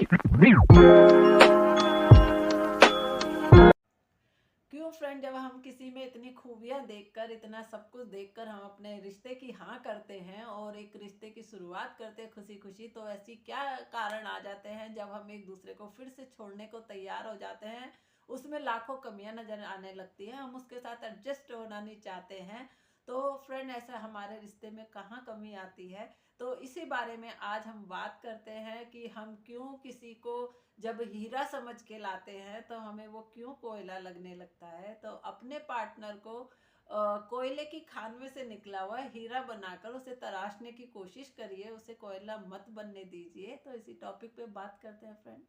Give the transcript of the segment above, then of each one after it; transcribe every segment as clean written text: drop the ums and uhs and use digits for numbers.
क्यों फ्रेंड, जब हम किसी में इतनी खूबियां देखकर, इतना सब कुछ देखकर हम अपने रिश्ते की हाँ करते हैं और एक रिश्ते की शुरुआत करते हैं खुशी खुशी, तो ऐसी क्या कारण आ जाते हैं जब हम एक दूसरे को फिर से छोड़ने को तैयार हो जाते हैं। उसमें लाखों कमियां नजर आने लगती हैं, हम उसके साथ एडजस्ट होना नहीं चाहते हैं। तो फ्रेंड, ऐसा हमारे रिश्ते में कहाँ कमी आती है? तो इसी बारे में आज हम बात करते हैं कि हम क्यों किसी को जब हीरा समझ के लाते हैं तो हमें वो क्यों कोयला लगने लगता है। तो अपने पार्टनर को कोयले की खान में से निकला हुआ हीरा बनाकर उसे तराशने की कोशिश करिए, उसे कोयला मत बनने दीजिए। तो इसी टॉपिक पे बात करते हैं फ्रेंड।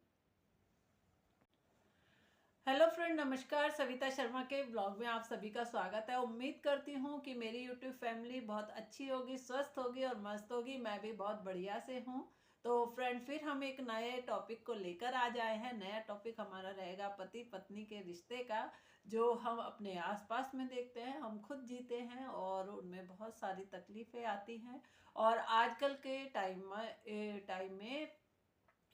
हेलो फ्रेंड, नमस्कार। सविता शर्मा के ब्लॉग में आप सभी का स्वागत है। उम्मीद करती हूँ कि मेरी यूट्यूब फैमिली बहुत अच्छी होगी, स्वस्थ होगी और मस्त होगी। मैं भी बहुत बढ़िया से हूँ। तो फ्रेंड, फिर हम एक नए टॉपिक को लेकर आ जाए हैं। नया टॉपिक हमारा रहेगा पति पत्नी के रिश्ते का, जो हम अपने आसपास में देखते हैं, हम खुद जीते हैं और उनमें बहुत सारी तकलीफें आती हैं। और आजकल के टाइम में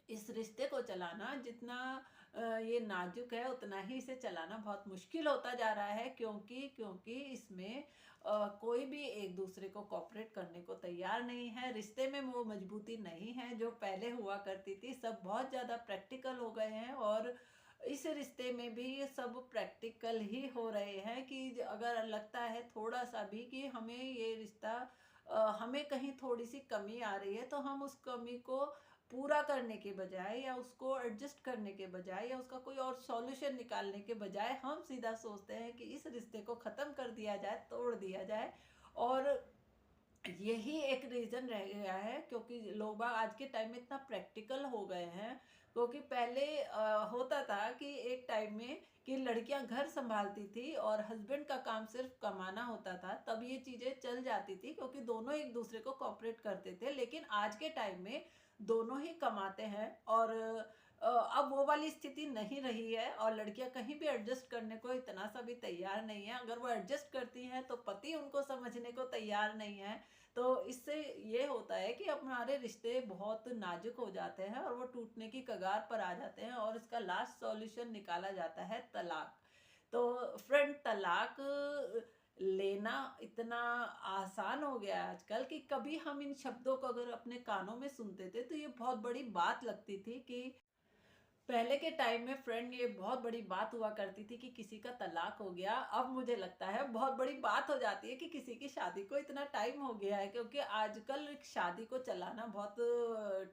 इस रिश्ते को चलाना जितना ये नाजुक है, उतना ही इसे चलाना बहुत मुश्किल होता जा रहा है। क्योंकि इसमें कोई भी एक दूसरे को कोऑपरेट करने को तैयार नहीं है। रिश्ते में वो मजबूती नहीं है जो पहले हुआ करती थी। सब बहुत ज़्यादा प्रैक्टिकल हो गए हैं और इस रिश्ते में भी ये सब प्रैक्टिकल ही हो रहे हैं कि अगर लगता है थोड़ा सा भी कि हमें ये रिश्ता हमें कहीं थोड़ी सी कमी आ रही है, तो हम उस कमी को पूरा करने के बजाय या उसको एडजस्ट करने के बजाय या उसका कोई और सॉल्यूशन निकालने के बजाय हम सीधा सोचते हैं कि इस रिश्ते को ख़त्म कर दिया जाए, तोड़ दिया जाए। और यही एक रीज़न रह गया है क्योंकि लोग बाग आज के टाइम में इतना प्रैक्टिकल हो गए हैं। क्योंकि पहले होता था कि एक टाइम में कि लड़कियां घर संभालती थी और हस्बैंड का काम सिर्फ कमाना होता था, तब ये चीज़ें चल जाती थी क्योंकि दोनों एक दूसरे को कोऑपरेट करते थे। लेकिन आज के टाइम में दोनों ही कमाते हैं और अब वो वाली स्थिति नहीं रही है और लड़कियां कहीं भी एडजस्ट करने को इतना सा भी तैयार नहीं है। अगर वो एडजस्ट करती हैं तो पति उनको समझने को तैयार नहीं है। तो इससे ये होता है कि हमारे रिश्ते बहुत नाजुक हो जाते हैं और वो टूटने की कगार पर आ जाते हैं और इसका लास्ट सॉल्यूशन निकाला जाता है तलाक। तो फ्रेंड, तलाक लेना इतना आसान हो गया है आजकल कि कभी हम इन शब्दों को अगर अपने कानों में सुनते थे तो ये बहुत बड़ी बात लगती थी कि पहले के टाइम में फ्रेंड ये बहुत बड़ी बात हुआ करती थी कि किसी का तलाक हो गया। अब मुझे लगता है बहुत बड़ी बात हो जाती है कि किसी की शादी को इतना टाइम हो गया है, क्योंकि आजकल एक शादी को चलाना बहुत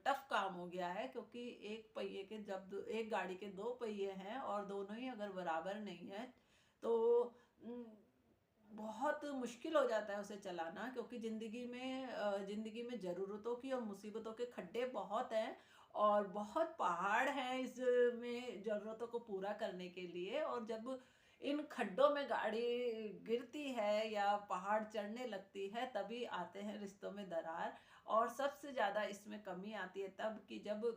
टफ काम हो गया है। क्योंकि एक पहिए के जब एक गाड़ी के दो पहिए हैं और दोनों ही अगर बराबर नहीं है तो उम, बहुत मुश्किल हो जाता है उसे चलाना। क्योंकि ज़िंदगी में ज़रूरतों की और मुसीबतों के खड्डे बहुत हैं और बहुत पहाड़ हैं इस में ज़रूरतों को पूरा करने के लिए। और जब इन खड्डों में गाड़ी गिरती है या पहाड़ चढ़ने लगती है तभी आते हैं रिश्तों में दरार। और सबसे ज़्यादा इसमें कमी आती है तब कि जब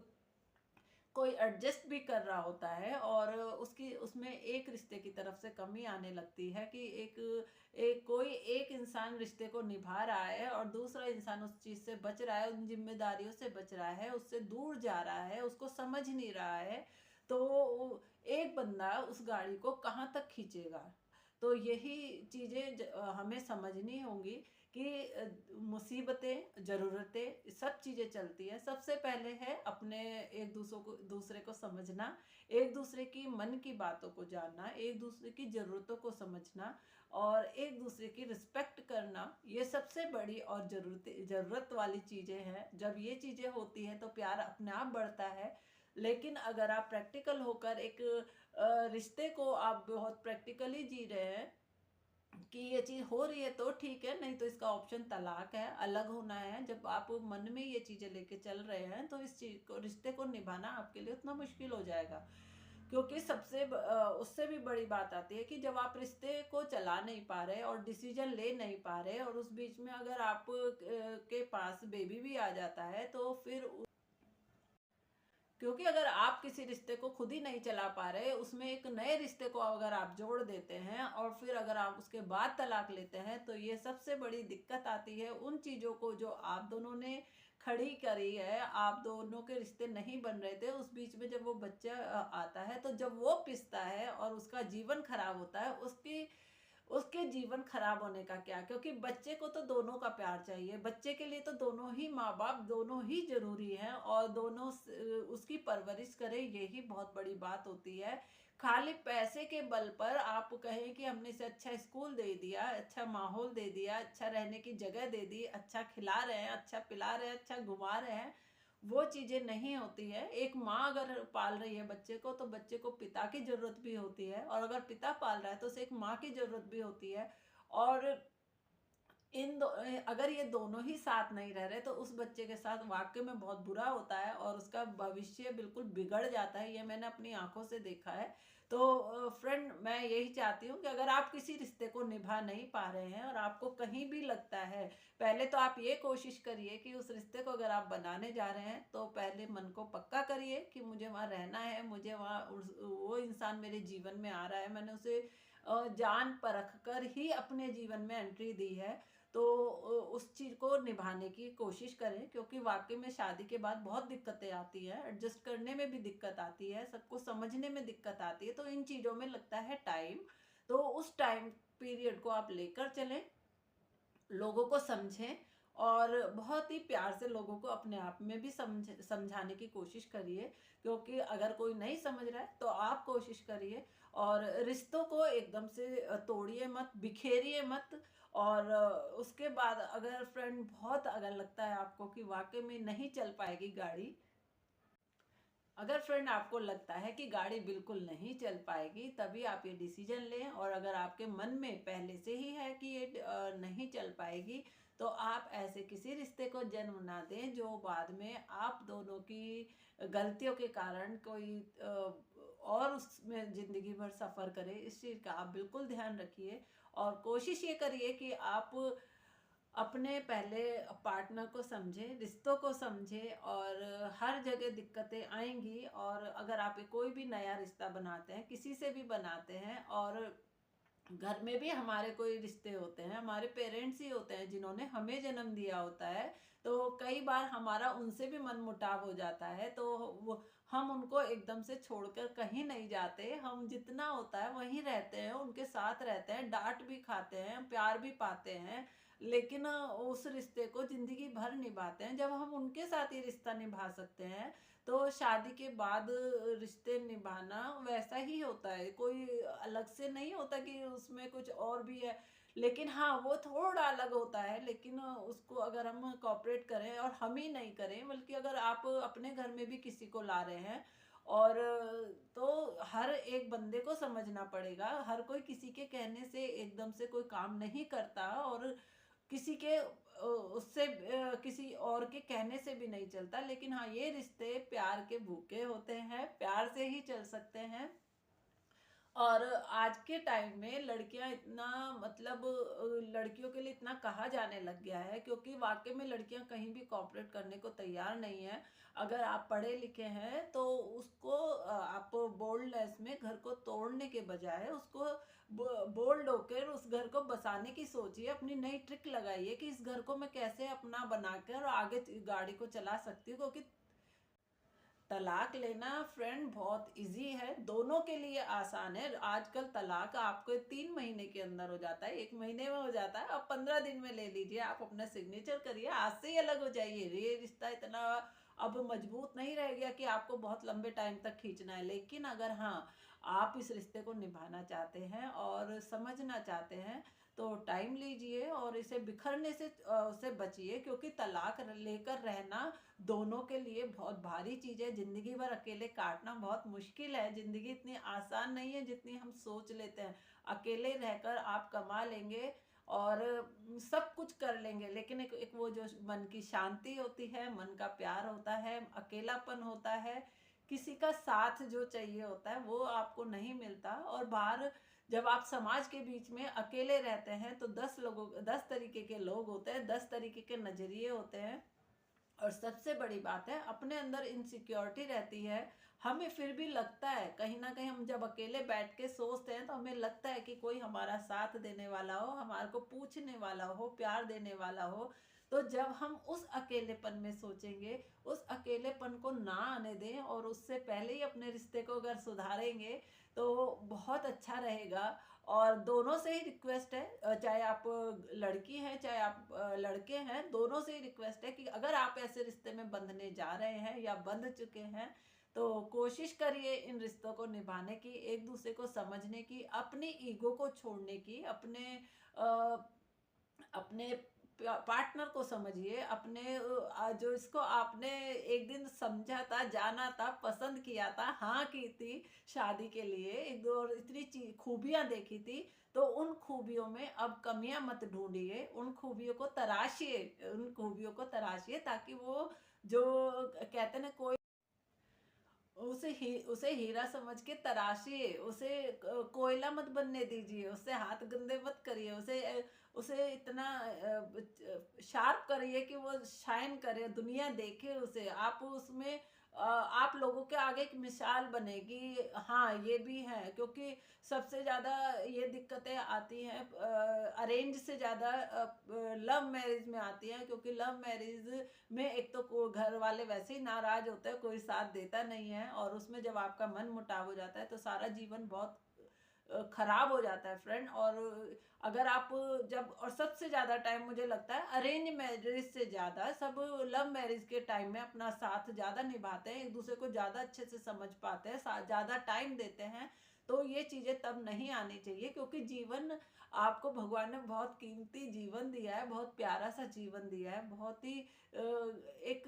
कोई एडजस्ट भी कर रहा होता है और उसकी उसमें एक रिश्ते की तरफ से कमी आने लगती है कि कोई एक इंसान रिश्ते को निभा रहा है और दूसरा इंसान उस चीज से बच रहा है, उन जिम्मेदारियों से बच रहा है, उससे दूर जा रहा है, उसको समझ नहीं रहा है। तो एक बंदा उस गाड़ी को कहाँ तक खींचेगा? तो यही चीजें हमें समझनी होंगी कि मुसीबतें, ज़रूरतें, सब चीज़ें चलती हैं। सबसे पहले है अपने एक दूसरे को समझना, एक दूसरे की मन की बातों को जानना, एक दूसरे की ज़रूरतों को समझना और एक दूसरे की रिस्पेक्ट करना। ये सबसे बड़ी और ज़रूरत वाली चीज़ें हैं। जब ये चीज़ें होती हैं तो प्यार अपने आप बढ़ता है। लेकिन अगर आप प्रैक्टिकल होकर एक रिश्ते को आप बहुत प्रैक्टिकली जी रहे हैं कि ये चीज़ हो रही है तो ठीक है, नहीं तो इसका ऑप्शन तलाक है, अलग होना है। जब आप मन में ये चीज़ें लेके चल रहे हैं तो इस चीज़ को, रिश्ते को निभाना आपके लिए उतना मुश्किल हो जाएगा। क्योंकि उससे भी बड़ी बात आती है कि जब आप रिश्ते को चला नहीं पा रहे और डिसीजन ले नहीं पा रहे और उस बीच में अगर आप के पास बेबी भी आ जाता है तो फिर क्योंकि अगर आप किसी रिश्ते को खुद ही नहीं चला पा रहे, उसमें एक नए रिश्ते को अगर आप जोड़ देते हैं और फिर अगर आप उसके बाद तलाक लेते हैं तो ये सबसे बड़ी दिक्कत आती है उन चीज़ों को जो आप दोनों ने खड़ी करी है, आप दोनों के रिश्ते नहीं बन रहे थे, उस बीच में जब वो बच्चा आता है, तो जब वो पिसता है और उसका जीवन खराब होता है, उसकी उसके जीवन खराब होने का क्या? क्योंकि बच्चे को तो दोनों का प्यार चाहिए, बच्चे के लिए तो दोनों ही माँ-बाप दोनों ही ज़रूरी हैं और दोनों उसकी परवरिश करें, यही बहुत बड़ी बात होती है। खाली पैसे के बल पर आप कहें कि हमने इसे अच्छा स्कूल दे दिया, अच्छा माहौल दे दिया, अच्छा रहने की जगह दे दी, अच्छा खिला रहे हैं, अच्छा पिला रहे हैं, अच्छा घुमा रहे हैं, वो चीज़ें नहीं होती है। एक माँ अगर पाल रही है बच्चे को, तो बच्चे को पिता की ज़रूरत भी होती है, और अगर पिता पाल रहा है तो उसे एक माँ की ज़रूरत भी होती है। और अगर ये दोनों ही साथ नहीं रह रहे, तो उस बच्चे के साथ वाक़ई में बहुत बुरा होता है और उसका भविष्य बिल्कुल बिगड़ जाता है, ये मैंने अपनी आँखों से देखा है। तो फ्रेंड, मैं यही चाहती हूँ कि अगर आप किसी रिश्ते को निभा नहीं पा रहे हैं और आपको कहीं भी लगता है, पहले तो आप ये कोशिश करिए कि उस रिश्ते को अगर आप बनाने जा रहे हैं, तो पहले मन को पक्का करिए कि मुझे वहाँ रहना है, मुझे वहाँ वो इंसान मेरे जीवन में आ रहा है, मैंने उसे जान परख कर ही अपने जीवन में एंट्री दी है। तो उस चीज़ को निभाने की कोशिश करें, क्योंकि वाक़ई में शादी के बाद बहुत दिक्कतें आती हैं, एडजस्ट करने में भी दिक्कत आती है, सबको समझने में दिक्कत आती है, तो इन चीज़ों में लगता है टाइम। तो उस टाइम पीरियड को आप लेकर चलें, लोगों को समझें और बहुत ही प्यार से लोगों को अपने आप में भी समझाने की कोशिश करिए, क्योंकि अगर कोई नहीं समझ रहा है तो आप कोशिश करिए। और रिश्तों को एकदम से तोड़िए मत, बिखेरिए मत। और उसके बाद अगर फ्रेंड बहुत अगर लगता है आपको कि वाकई में नहीं चल पाएगी गाड़ी, अगर फ्रेंड आपको लगता है कि गाड़ी बिल्कुल नहीं चल पाएगी, तभी आप ये डिसीजन लें। और अगर आपके मन में पहले से ही है कि ये नहीं चल पाएगी, तो आप ऐसे किसी रिश्ते को जन्म ना दें जो बाद में आप दोनों की गलतियों के कारण कोई और उसमें ज़िंदगी भर सफ़र करे। इस चीज़ का आप बिल्कुल ध्यान रखिए और कोशिश ये करिए कि आप अपने पहले पार्टनर को समझें, रिश्तों को समझें। और हर जगह दिक्कतें आएँगी, और अगर आप ये कोई भी नया रिश्ता बनाते हैं, किसी से भी बनाते हैं, और घर में भी हमारे कोई रिश्ते होते हैं, हमारे पेरेंट्स ही होते हैं जिन्होंने हमें जन्म दिया होता है, तो कई बार हमारा उनसे भी मनमुटाव हो जाता है, तो वो हम उनको एकदम से छोड़कर कहीं नहीं जाते, हम जितना होता है वहीं रहते हैं, उनके साथ रहते हैं, डाँट भी खाते हैं, प्यार भी पाते हैं, लेकिन उस रिश्ते को ज़िंदगी भर निभाते हैं। जब हम उनके साथ ये रिश्ता निभा सकते हैं, तो शादी के बाद रिश्ते निभाना वैसा ही होता है, कोई अलग से नहीं होता कि उसमें कुछ और भी है। लेकिन हाँ, वो थोड़ा अलग होता है, लेकिन उसको अगर हम कोऑपरेट करें, और हम ही नहीं करें बल्कि अगर आप अपने घर में भी किसी को ला रहे हैं, और तो हर एक बंदे को समझना पड़ेगा, हर कोई किसी के कहने से एकदम से कोई काम नहीं करता, और किसी के उससे किसी और के कहने से भी नहीं चलता। लेकिन हाँ, ये रिश्ते प्यार के भूखे होते हैं, प्यार से ही चल सकते हैं। और आज के टाइम में लड़कियां इतना, मतलब लड़कियों के लिए इतना कहा जाने लग गया है, क्योंकि वाकई में लड़कियां कहीं भी कॉपरेट करने को तैयार नहीं है। अगर आप पढ़े लिखे हैं तो उसको आप बोल्डनेस में घर को तोड़ने के बजाय उसको बोल्ड होकर उस घर को बसाने की सोचिए, अपनी नई ट्रिक लगाइए कि इस घर को मैं कैसे अपना बनाकर आगे गाड़ी को चला सकती हूँ। क्योंकि तलाक लेना फ्रेंड बहुत इजी है, दोनों के लिए आसान है। आजकल तलाक आपको 3 महीने के अंदर हो जाता है, 1 महीने में हो जाता है, आप 15 दिन में ले लीजिए, आप अपना सिग्नेचर करिए, आज से ही अलग हो जाइए। ये रिश्ता इतना अब मजबूत नहीं रह गया कि आपको बहुत लंबे टाइम तक खींचना है। लेकिन अगर हाँ, आप इस रिश्ते को निभाना चाहते हैं और समझना चाहते हैं, तो टाइम लीजिए और इसे बिखरने से उससे बचिए, क्योंकि तलाक लेकर रहना दोनों के लिए बहुत भारी चीज़ है। ज़िंदगी भर अकेले काटना बहुत मुश्किल है, ज़िंदगी इतनी आसान नहीं है जितनी हम सोच लेते हैं। अकेले रहकर आप कमा लेंगे और सब कुछ कर लेंगे, लेकिन एक वो जो मन की शांति होती है, मन का प्यार होता है, अकेलापन होता है, किसी का साथ जो चाहिए होता है, वो आपको नहीं मिलता। और बाहर जब आप समाज के बीच में अकेले रहते हैं, तो 10 तरीके के लोग होते हैं, 10 तरीके के नज़रिए होते हैं। और सबसे बड़ी बात है, अपने अंदर इनसिक्योरिटी रहती है। हमें फिर भी लगता है कहीं ना कहीं, हम जब अकेले बैठ के सोचते हैं, तो हमें लगता है कि कोई हमारा साथ देने वाला हो, हमारे को पूछने वाला हो, प्यार देने वाला हो। तो जब हम उस अकेलेपन में सोचेंगे, उस अकेलेपन को ना आने दें और उससे पहले ही अपने रिश्ते को अगर सुधारेंगे तो बहुत अच्छा रहेगा। और दोनों से ही रिक्वेस्ट है, चाहे आप लड़की हैं चाहे आप लड़के हैं, दोनों से ही रिक्वेस्ट है कि अगर आप ऐसे रिश्ते में बंधने जा रहे हैं या बंध चुके हैं तो कोशिश करिए इन रिश्तों को निभाने की, एक दूसरे को समझने की, अपनी ईगो को छोड़ने की, अ, अपने पार्टनर को समझिए, अपने जो इसको आपने एक दिन समझा था, जाना था, पसंद किया था, हाँ की थी शादी के लिए, एक दो और इतनी खूबियां देखी थी, तो उन खूबियों में अब कमियां मत ढूंढिए, उन खूबियों को तराशिए, उन खूबियों को तराशिए ताकि वो जो कहते हैं ना, कोई उसे हीरा समझ के तराशिए, उसे कोयला मत बनने दीजिए, उससे हाथ गंदे मत करिए, उसे इतना शार्प करिए कि वो शाइन करे, दुनिया देखे उसे, आप उसमें आप लोगों के आगे एक मिसाल बनेगी। हाँ, ये भी है क्योंकि सबसे ज़्यादा ये दिक्कतें आती हैं अरेंज से ज़्यादा लव मैरिज में आती हैं, क्योंकि लव मैरिज में एक तो घर वाले वैसे ही नाराज होते हैं, कोई साथ देता नहीं है, और उसमें जब आपका मन मुटाव हो जाता है तो सारा जीवन बहुत खराब हो जाता है फ्रेंड। और अगर आप जब और सबसे ज्यादा टाइम मुझे लगता है अरेंज मैरिज से ज्यादा सब लव मैरिज के टाइम में अपना साथ ज्यादा निभाते हैं, एक दूसरे को ज्यादा अच्छे से समझ पाते हैं, ज्यादा टाइम देते हैं। तो ये चीजें तब नहीं आनी चाहिए, क्योंकि जीवन आपको भगवान ने बहुत कीमती जीवन दिया है, बहुत प्यारा सा जीवन दिया है, बहुत ही एक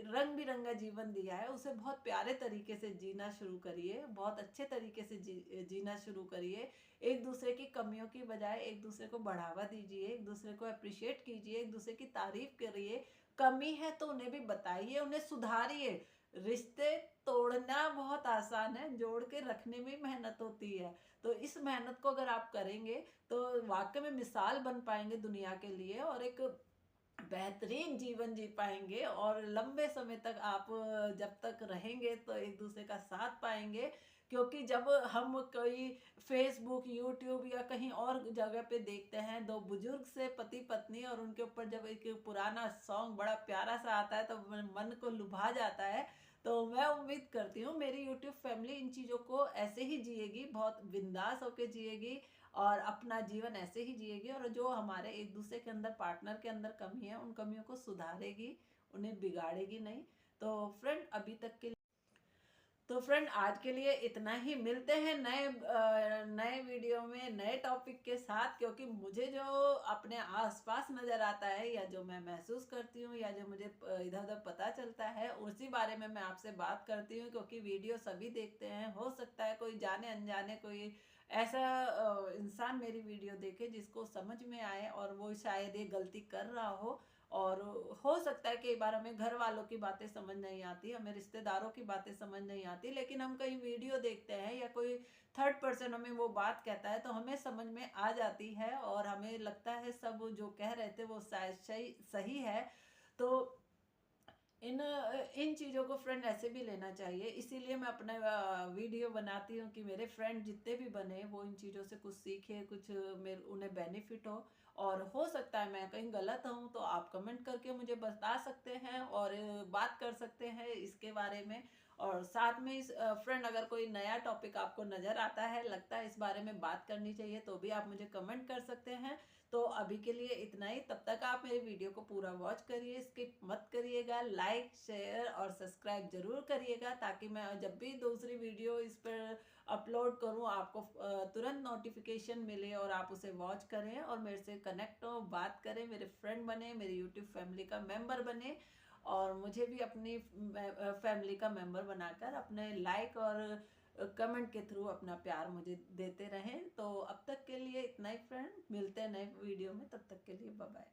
रंग बिरंगा जीवन दिया है, उसे बहुत प्यारे तरीके से जीना शुरू करिए, बहुत अच्छे तरीके से जीना शुरू करिए। एक दूसरे की कमियों की बजाय एक दूसरे को बढ़ावा दीजिए, एक दूसरे को अप्रिशिएट कीजिए, एक दूसरे की तारीफ करिए। कमी है तो उन्हें भी बताइए, उन्हें सुधारिए। रिश्ते तोड़ना बहुत आसान है, जोड़ के रखने में मेहनत होती है। तो इस मेहनत को अगर आप करेंगे तो वाकई में मिसाल बन पाएंगे दुनिया के लिए, और एक बेहतरीन जीवन जी पाएंगे, और लंबे समय तक आप जब तक रहेंगे तो एक दूसरे का साथ पाएंगे। क्योंकि जब हम कोई फेसबुक यूट्यूब या कहीं और जगह पे देखते हैं दो बुजुर्ग से पति पत्नी, और उनके ऊपर जब एक पुराना सॉन्ग बड़ा प्यारा सा आता है तो मन को लुभा जाता है। तो मैं उम्मीद करती हूँ मेरी यूट्यूब फैमिली इन चीज़ों को ऐसे ही जिएगी, बहुत बिंदास होके जिएगी, और अपना जीवन ऐसे ही जिएगी, और जो हमारे एक दूसरे के अंदर पार्टनर के अंदर कमी है उन कमियों को सुधारेगी, उन्हें बिगाड़ेगी नहीं। तो फ्रेंड अभी तक के तो फ्रेंड आज के लिए इतना ही, मिलते हैं नए वीडियो में नए टॉपिक के साथ। क्योंकि मुझे जो अपने आसपास नज़र आता है या जो मैं महसूस करती हूँ या जो मुझे इधर उधर पता चलता है उसी बारे में मैं आपसे बात करती हूँ। क्योंकि वीडियो सभी देखते हैं, हो सकता है कोई जाने अनजाने कोई ऐसा इंसान मेरी वीडियो देखे जिसको समझ में आए और वो शायद ये गलती कर रहा हो। और हो सकता है कई बार हमें घर वालों की बातें समझ नहीं आती, हमें रिश्तेदारों की बातें समझ नहीं आती, लेकिन हम कहीं वीडियो देखते हैं या कोई थर्ड पर्सन हमें वो बात कहता है तो हमें समझ में आ जाती है, और हमें लगता है सब जो कह रहे थे वो शायद सही सही है। तो इन इन चीज़ों को फ्रेंड ऐसे भी लेना चाहिए, इसीलिए मैं अपना वीडियो बनाती हूँ कि मेरे फ्रेंड जितने भी बने वो इन चीज़ों से कुछ सीखे, कुछ मेरे उन्हें बेनिफिट हो। हो सकता है मैं कहीं गलत हूँ तो आप कमेंट करके मुझे बता सकते हैं और बात कर सकते हैं इसके बारे में। और साथ में इस फ्रेंड अगर कोई नया टॉपिक आपको नज़र आता है, लगता है इस बारे में बात करनी चाहिए, तो भी आप मुझे कमेंट कर सकते हैं। तो अभी के लिए इतना ही, तब तक आप मेरे वीडियो को पूरा वॉच करिए, स्किप मत करिएगा, लाइक शेयर और सब्सक्राइब जरूर करिएगा, ताकि मैं जब भी दूसरी वीडियो इस पर अपलोड करूं आपको तुरंत नोटिफिकेशन मिले और आप उसे वॉच करें और मेरे से कनेक्ट हो, बात करें, मेरे फ्रेंड बने, मेरे यूट्यूब फैमिली का मेंबर बने, और मुझे भी अपनी फैमिली का मेंबर बनाकर अपने लाइक और कमेंट के थ्रू अपना प्यार मुझे देते रहें। तो अब तक के लिए इतना ही फ्रेंड, मिलते हैं नए वीडियो में, तब तक के लिए बाय बाय।